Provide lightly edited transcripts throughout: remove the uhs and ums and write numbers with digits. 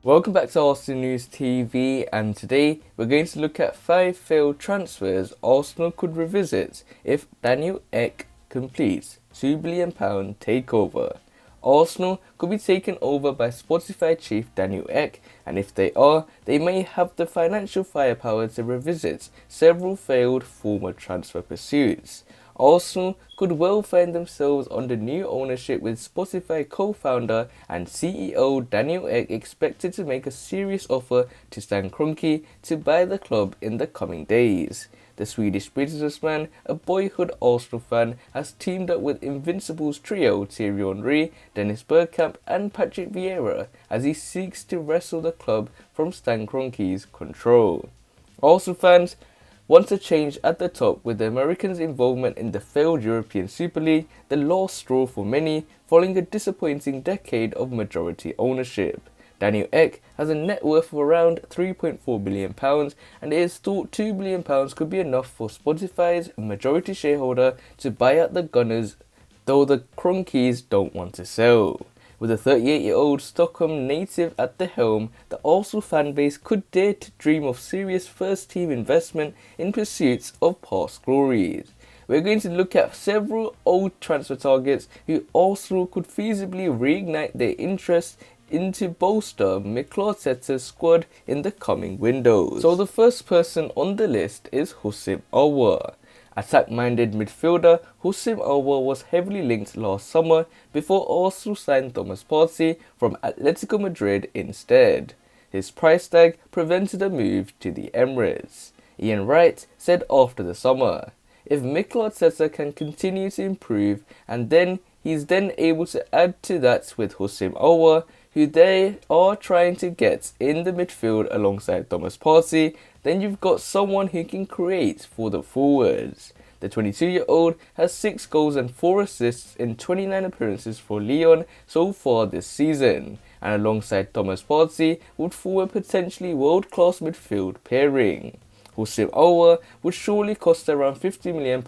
Welcome back to Arsenal News TV, and today we're going to look at 5 failed transfers Arsenal could revisit if Daniel Ek completes £2 billion takeover. Arsenal could be taken over by Spotify chief Daniel Ek, and if they are, they may have the financial firepower to revisit several failed former transfer pursuits. Arsenal could well find themselves under new ownership, with Spotify co-founder and CEO Daniel Ek expected to make a serious offer to Stan Kroenke to buy the club in the coming days. The Swedish businessman, a boyhood Arsenal fan, has teamed up with Invincibles trio Thierry Henry, Dennis Bergkamp and Patrick Vieira as he seeks to wrestle the club from Stan Kroenke's control. Arsenal fans want a change at the top, with the Americans' involvement in the failed European Super League the last straw for many, following a disappointing decade of majority ownership. Daniel Ek has a net worth of around £3.4 billion, and it is thought £2 billion could be enough for Spotify's majority shareholder to buy out the Gunners, though the Kroenkes don't want to sell. With a 38-year-old Stockholm native at the helm, the Arsenal fanbase could dare to dream of serious first-team investment in pursuits of past glories. We're going to look at several old transfer targets who Arsenal could feasibly reignite their interest in to bolster Mikel Arteta's squad in the coming windows. So the first person on the list is Houssem Aouar. Attack-minded midfielder Houssem Aouar was heavily linked last summer before Arsenal signed Thomas Lemar from Atletico Madrid instead. His price tag prevented a move to the Emirates. Ian Wright said after the summer, "If Mikel Arteta can continue to improve, and then he's able to add to that with Houssem Aouar, who they are trying to get in the midfield alongside Thomas Lemar, then you've got someone who can create for the forwards." The 22-year-old has 6 goals and 4 assists in 29 appearances for Lyon so far this season, and alongside Thomas Lemar would form a potentially world-class midfield pairing. Houssem Aouar would surely cost around £50 million,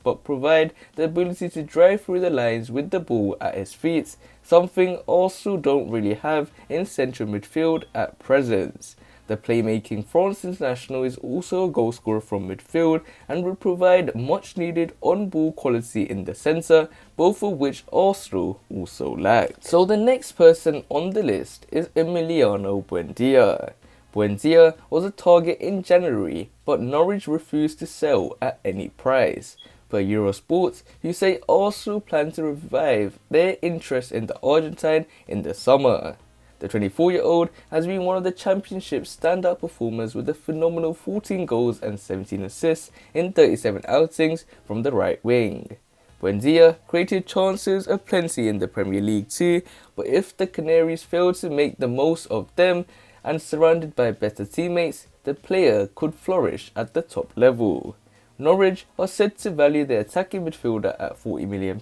but provide the ability to drive through the lines with the ball at his feet, something Arsenal don't really have in central midfield at present. The playmaking France international is also a goalscorer from midfield and would provide much needed on-ball quality in the centre, both of which Arsenal also lacked. So the next person on the list is Emiliano Buendia. Buendia was a target in January, but Norwich refused to sell at any price. Per Eurosport, who say Arsenal plan to revive their interest in the Argentine in the summer. The 24-year-old has been one of the Championship's standout performers with a phenomenal 14 goals and 17 assists in 37 outings from the right wing. Buendia created chances aplenty in the Premier League too, but if the Canaries failed to make the most of them and surrounded by better teammates, the player could flourish at the top level. Norwich are said to value their attacking midfielder at £40 million,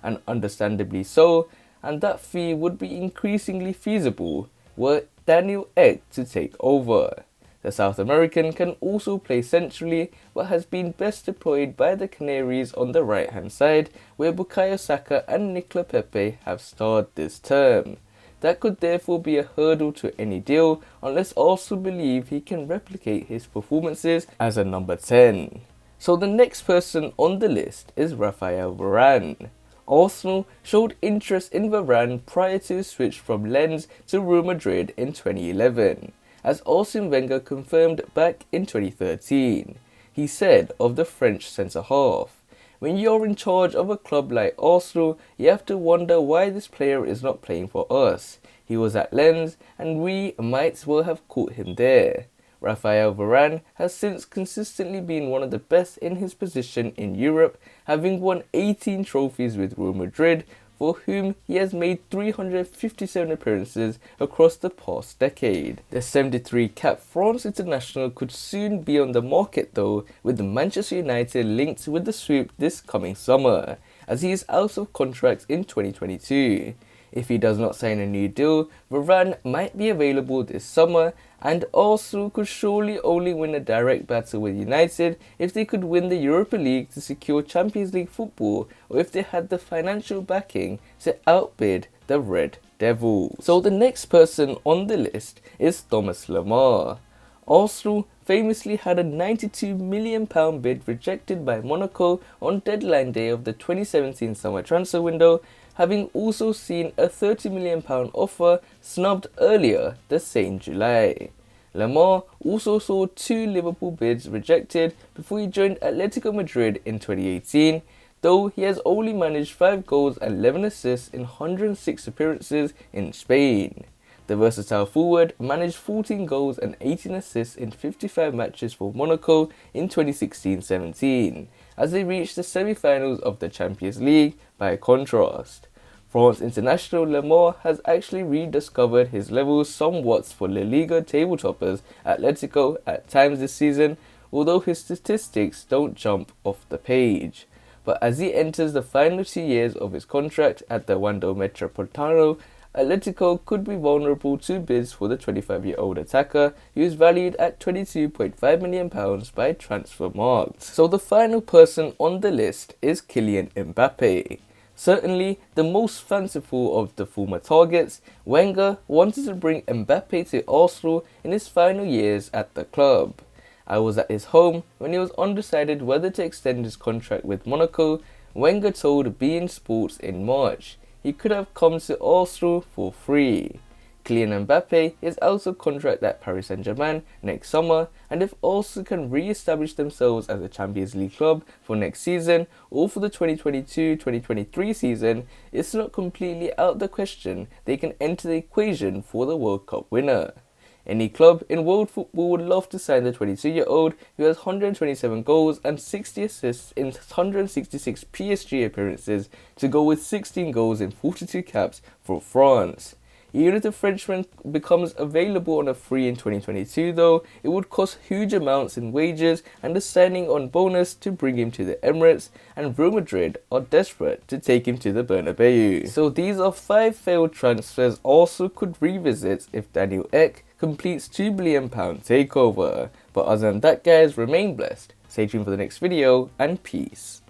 and understandably so, and that fee would be increasingly feasible were Daniel Ek to take over. The South American can also play centrally, but has been best deployed by the Canaries on the right hand side, where Bukayo Saka and Nicola Pepe have starred this term. That could therefore be a hurdle to any deal, unless Arsenal believe he can replicate his performances as a number 10. So the next person on the list is Raphael Varane. Arsenal showed interest in Varane prior to his switch from Lens to Real Madrid in 2011, as Arsene Wenger confirmed back in 2013. He said of the French centre-half, "When you're in charge of a club like Arsenal, you have to wonder why this player is not playing for us. He was at Lens, and we might well have caught him there." Raphael Varane has since consistently been one of the best in his position in Europe, having won 18 trophies with Real Madrid, for whom he has made 357 appearances across the past decade. The 73-cap France international could soon be on the market though, with Manchester United linked with the swoop this coming summer, as he is out of contract in 2022. If he does not sign a new deal, Varane might be available this summer, and Arsenal could surely only win a direct battle with United if they could win the Europa League to secure Champions League football, or if they had the financial backing to outbid the Red Devils. So the next person on the list is Thomas Lemar. Arsenal famously had a £92 million bid rejected by Monaco on deadline day of the 2017 summer transfer window, having also seen a £30 million offer snubbed earlier the same July. Lemar also saw 2 Liverpool bids rejected before he joined Atletico Madrid in 2018, though he has only managed 5 goals and 11 assists in 106 appearances in Spain. The versatile forward managed 14 goals and 18 assists in 55 matches for Monaco in 2016-17, as they reached the semi-finals of the Champions League. By contrast, France international Lemar has actually rediscovered his levels somewhat for La Liga table toppers Atletico at times this season, although his statistics don't jump off the page. But as he enters the final 2 years of his contract at the Wanda Metropolitano, Atletico could be vulnerable to bids for the 25-year-old attacker, who is valued at £22.5 million by Transfermarkt. So the final person on the list is Kylian Mbappe. Certainly the most fanciful of the former targets, Wenger wanted to bring Mbappe to Arsenal in his final years at the club. I was at his home when he was undecided whether to extend his contract with Monaco. Wenger told beIN Sports in March he could have come to Arsenal for free. Kylian Mbappe is out of contract at Paris Saint-Germain next summer, and if Arsenal can re-establish themselves as a Champions League club for next season or for the 2022-2023 season, it's not completely out of the question they can enter the equation for the World Cup winner. Any club in world football would love to sign the 22-year-old who has 127 goals and 60 assists in 166 PSG appearances to go with 16 goals in 42 caps for France. Even if the Frenchman becomes available on a free in 2022 though, it would cost huge amounts in wages and a signing on bonus to bring him to the Emirates, and Real Madrid are desperate to take him to the Bernabeu. So these are 5 failed transfers Arsenal could revisit if Daniel Ek completes £2 billion takeover. But other than that guys, remain blessed, stay tuned for the next video, and peace.